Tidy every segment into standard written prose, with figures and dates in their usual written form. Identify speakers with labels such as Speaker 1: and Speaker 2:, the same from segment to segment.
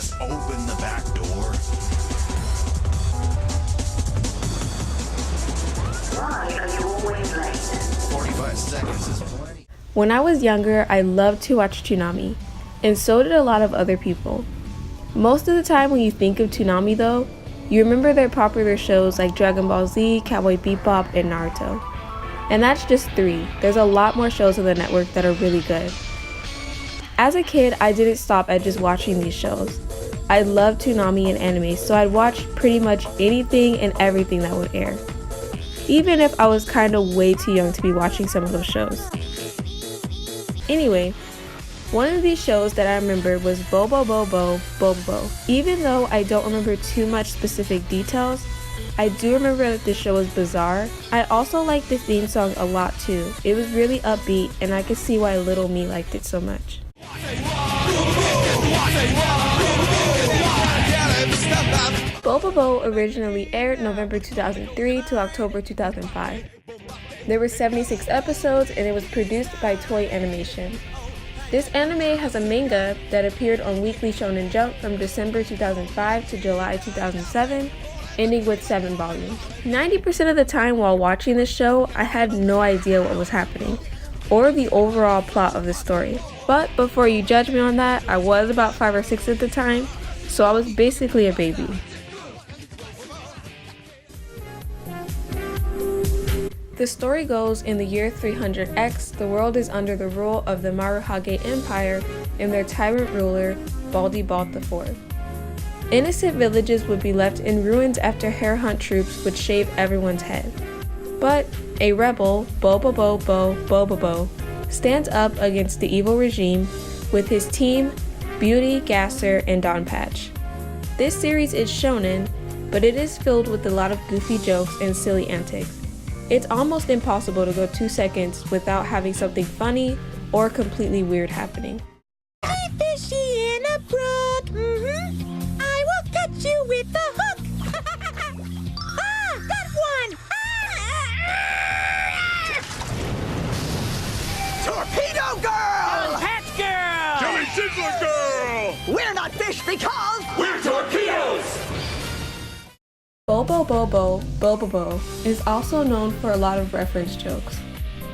Speaker 1: Just open the back door.
Speaker 2: Why are you always late?
Speaker 1: 45 seconds is plenty.
Speaker 3: When I was younger, I loved to watch Toonami, and so did a lot of other people. Most of the time when you think of Toonami though, you remember their popular shows like Dragon Ball Z, Cowboy Bebop, and Naruto. And that's just 3. There's a lot more shows on the network that are really good. As a kid, I didn't stop at just watching these shows. I loved Toonami and anime, so I'd watch pretty much anything and everything that would air. Even if I was kind of way too young to be watching some of those shows. Anyway, one of these shows that I remember was Bobobo-bo Bo-bobo. Even though I don't remember too much specific details, I do remember that this show was bizarre. I also liked the theme song a lot too. It was really upbeat and I could see why little me liked it so much. Bobobo originally aired November 2003 to October 2005. There were 76 episodes and it was produced by Toei Animation. This anime has a manga that appeared on Weekly Shonen Jump from December 2005 to July 2007, ending with 7 volumes. 90% of the time while watching this show, I had no idea what was happening, or the overall plot of the story. But before you judge me on that, I was about 5 or 6 at the time, so I was basically a baby. The story goes, in the year 300X, the world is under the rule of the Maruhage Empire and their tyrant ruler, Bald IV. Innocent villages would be left in ruins after hare hunt troops would shave everyone's head. But a rebel, Bobobo-bo Bo-bobo, stands up against the evil regime with his team, Beauty, Gasser, and Don Patch. This series is shonen, but it is filled with a lot of goofy jokes and silly antics. It's almost impossible to go 2 seconds without having something funny or completely weird happening.
Speaker 4: Hey, fishy in a brook, I will catch you with the hook. Got one.
Speaker 5: Torpedo girl!
Speaker 6: Patch girl!
Speaker 7: Jelly Sizzler girl!
Speaker 5: We're not fish because
Speaker 7: We're torpedoes!
Speaker 3: Bobobo-bo Bo-bobo is also known for a lot of reference jokes.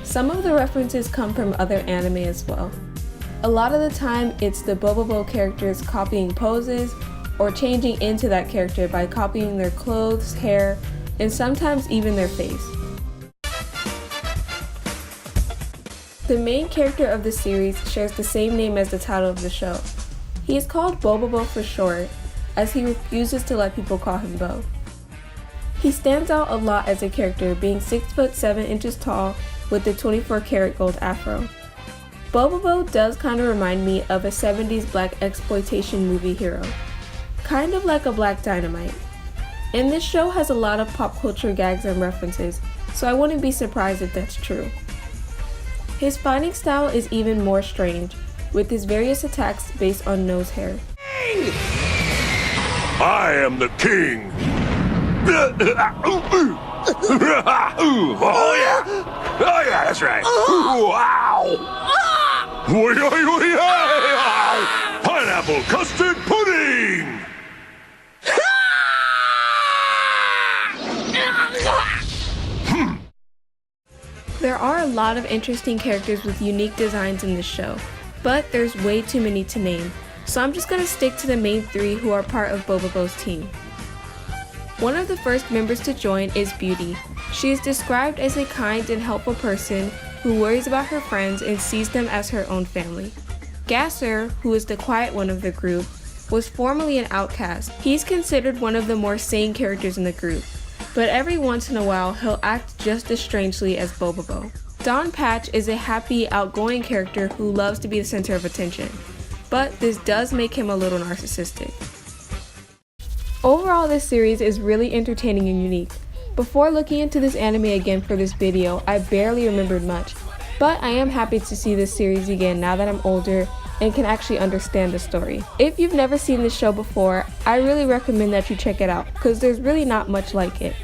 Speaker 3: Some of the references come from other anime as well. A lot of the time, it's the Bobobo characters copying poses or changing into that character by copying their clothes, hair, and sometimes even their face. The main character of the series shares the same name as the title of the show. He is called Bobobo for short, as he refuses to let people call him Bo. He stands out a lot as a character, being 6 foot 7 inches tall with a 24-karat gold afro. Bobobo does kind of remind me of a 70s black exploitation movie hero, kind of like a Black Dynamite. And this show has a lot of pop culture gags and references, so I wouldn't be surprised if that's true. His fighting style is even more strange, with his various attacks based on nose hair.
Speaker 7: I am the king! Oh yeah! Oh yeah, that's right! Wow! Pineapple custard pudding!
Speaker 3: There are a lot of interesting characters with unique designs in this show, but there's way too many to name, so I'm just gonna stick to the main 3 who are part of Bobobo's team. One of the first members to join is Beauty. She is described as a kind and helpful person who worries about her friends and sees them as her own family. Gasser, who is the quiet one of the group, was formerly an outcast. He's considered one of the more sane characters in the group, but every once in a while he'll act just as strangely as Bobobo. Don Patch is a happy, outgoing character who loves to be the center of attention, but this does make him a little narcissistic. Overall, this series is really entertaining and unique. Before looking into this anime again for this video, I barely remembered much, but I am happy to see this series again now that I'm older and can actually understand the story. If you've never seen this show before, I really recommend that you check it out, because there's really not much like it.